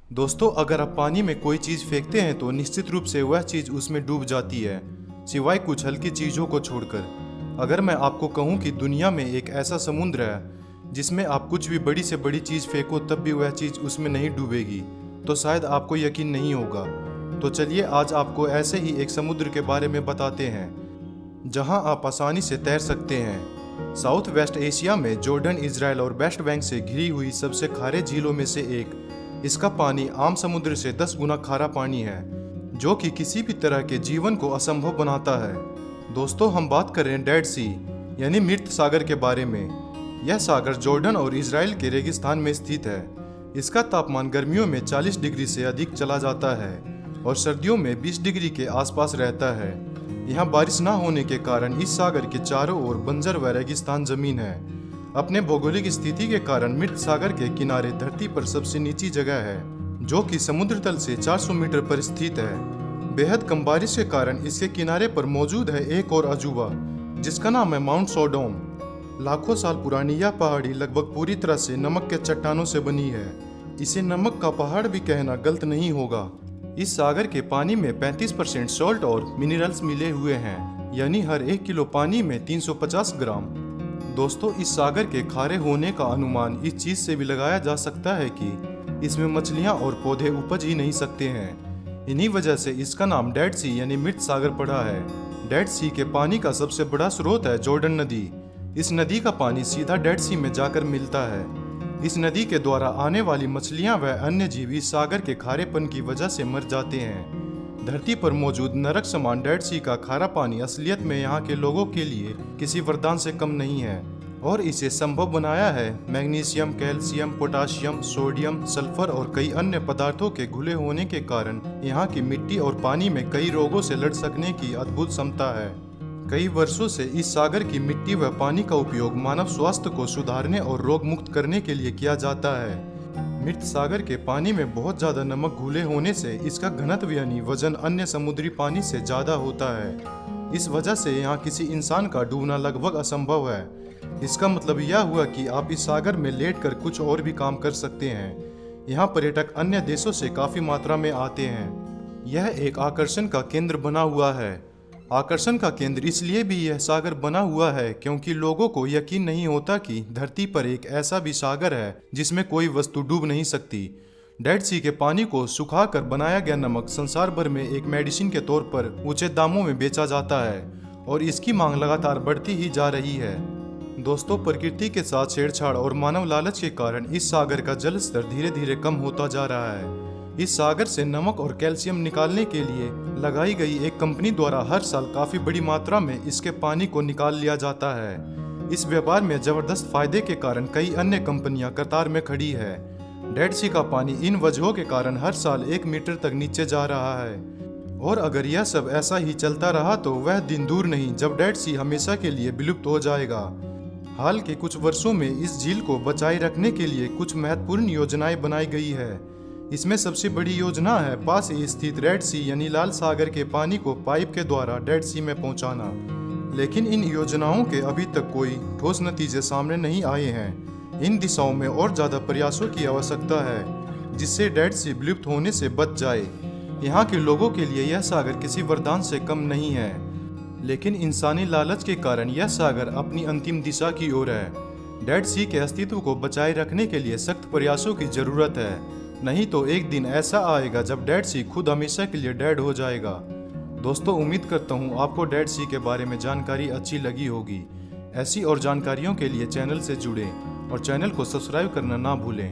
दोस्तों, अगर आप पानी में कोई चीज़ फेंकते हैं तो निश्चित रूप से वह चीज़ उसमें डूब जाती है, सिवाय कुछ हल्की चीज़ों को छोड़कर। अगर मैं आपको कहूँ कि दुनिया में एक ऐसा समुद्र है जिसमें आप कुछ भी बड़ी से बड़ी चीज़ फेंको तब भी वह चीज़ उसमें नहीं डूबेगी, तो शायद आपको यकीन नहीं होगा। तो चलिए आज आपको ऐसे ही एक समुद्र के बारे में बताते हैं जहां आप आसानी से तैर सकते हैं। साउथ वेस्ट एशिया में जॉर्डन, इजराइल और वेस्ट बैंक से घिरी हुई सबसे खारे झीलों में से एक। इसका पानी आम समुद्र से 10 गुना खारा पानी है, जो कि किसी भी तरह के जीवन को असंभव बनाता है। दोस्तों, हम बात कर रहे हैं डेड सी यानी मृत सागर के बारे में। यह सागर जॉर्डन और इजराइल के रेगिस्तान में स्थित है। इसका तापमान गर्मियों में 40 डिग्री से अधिक चला जाता है और सर्दियों में 20 डिग्री के आसपास रहता है। यहाँ बारिश न होने के कारण इस सागर के चारों ओर बंजर व रेगिस्तान जमीन है। अपने भौगोलिक स्थिति के कारण मृत सागर के किनारे धरती पर सबसे नीची जगह है, जो कि समुद्र तल से 400 मीटर पर स्थित है। बेहद कम बारिश के कारण इसके किनारे पर मौजूद है एक और अजूबा, जिसका नाम है माउंट सोडोम। लाखों साल पुरानी यह पहाड़ी लगभग पूरी तरह से नमक के चट्टानों से बनी है। इसे नमक का पहाड़ भी कहना गलत नहीं होगा। इस सागर के पानी में 35% सॉल्ट और मिनरल्स मिले हुए हैं, यानी हर 1 किलो पानी में 350 ग्राम। दोस्तों, इस सागर के खारे होने का अनुमान इस चीज से भी लगाया जा सकता है कि इसमें मछलियां और पौधे उपज ही नहीं सकते हैं। इन्हीं वजह से इसका नाम डेड सी यानी मृत सागर पड़ा है। डेड सी के पानी का सबसे बड़ा स्रोत है जॉर्डन नदी। इस नदी का पानी सीधा डेड सी में जाकर मिलता है। इस नदी के द्वारा आने वाली मछलियां व अन्य जीव इस सागर के खारेपन की वजह से मर जाते हैं। धरती पर मौजूद नरक समान डेड सी का खारा पानी असलियत में यहाँ के लोगों के लिए किसी वरदान से कम नहीं है, और इसे संभव बनाया है magnesium, calcium, potassium, sodium, sulphur और कई अन्य पदार्थों के घुले होने के कारण यहाँ की मिट्टी और पानी में कई रोगों से लड़ सकने की अद्भुत क्षमता है। कई वर्षों से इस सागर की मिट्टी व पानी का उपयोग मानव स्वास्थ्य को सुधारने और रोग मुक्त करने के लिए किया जाता है। मृत सागर के पानी में बहुत ज्यादा नमक घुले होने से इसका घनत्व यानी वजन अन्य समुद्री पानी से ज्यादा होता है। इस वजह से यहाँ किसी इंसान का डूबना लगभग असंभव है। इसका मतलब यह हुआ कि आप इस सागर में लेटकर कुछ और भी काम कर सकते हैं। यहाँ पर्यटक अन्य देशों से काफी मात्रा में आते हैं। यह एक आकर्षण का केंद्र बना हुआ है। आकर्षण का केंद्र इसलिए भी यह सागर बना हुआ है क्योंकि लोगों को यकीन नहीं होता कि धरती पर एक ऐसा भी सागर है जिसमें कोई वस्तु डूब नहीं सकती। डेड सी के पानी को सुखाकर बनाया गया नमक संसार भर में एक मेडिसिन के तौर पर ऊंचे दामों में बेचा जाता है और इसकी मांग लगातार बढ़ती ही जा रही है। दोस्तों, प्रकृति के साथ छेड़छाड़ और मानव लालच के कारण इस सागर का जल स्तर धीरे धीरे कम होता जा रहा है। इस सागर से नमक और कैल्शियम निकालने के लिए लगाई गई एक कंपनी द्वारा हर साल काफी बड़ी मात्रा में इसके पानी को निकाल लिया जाता है। इस व्यापार में जबरदस्त फायदे के कारण कई अन्य कंपनियां कतार में खड़ी है। डेड सी का पानी इन वजहों के कारण हर साल 1 मीटर तक नीचे जा रहा है, और अगर यह सब ऐसा ही चलता रहा तो वह दिन दूर नहीं जब डेड सी हमेशा के लिए विलुप्त हो जाएगा। हाल के कुछ वर्षों में इस झील को बचाए रखने के लिए कुछ महत्वपूर्ण योजनाएं बनाई गई है। इसमें सबसे बड़ी योजना है पास ही स्थित रेड सी यानी लाल सागर के पानी को पाइप के द्वारा डेड सी में पहुंचाना। लेकिन इन योजनाओं के अभी तक कोई ठोस नतीजे सामने नहीं आए हैं। इन दिशाओं में और ज्यादा प्रयासों की आवश्यकता है जिससे डेड सी विलुप्त होने से बच जाए। यहाँ के लोगों के लिए यह सागर किसी वरदान से कम नहीं है, लेकिन इंसानी लालच के कारण यह सागर अपनी अंतिम दिशा की ओर है। डेड सी के अस्तित्व को बचाए रखने के लिए सख्त प्रयासों की जरूरत है, नहीं तो एक दिन ऐसा आएगा जब डेड सी खुद हमेशा के लिए डेड हो जाएगा। दोस्तों, उम्मीद करता हूँ आपको डेड सी के बारे में जानकारी अच्छी लगी होगी। ऐसी और जानकारियों के लिए चैनल से जुड़ें और चैनल को सब्सक्राइब करना ना भूलें।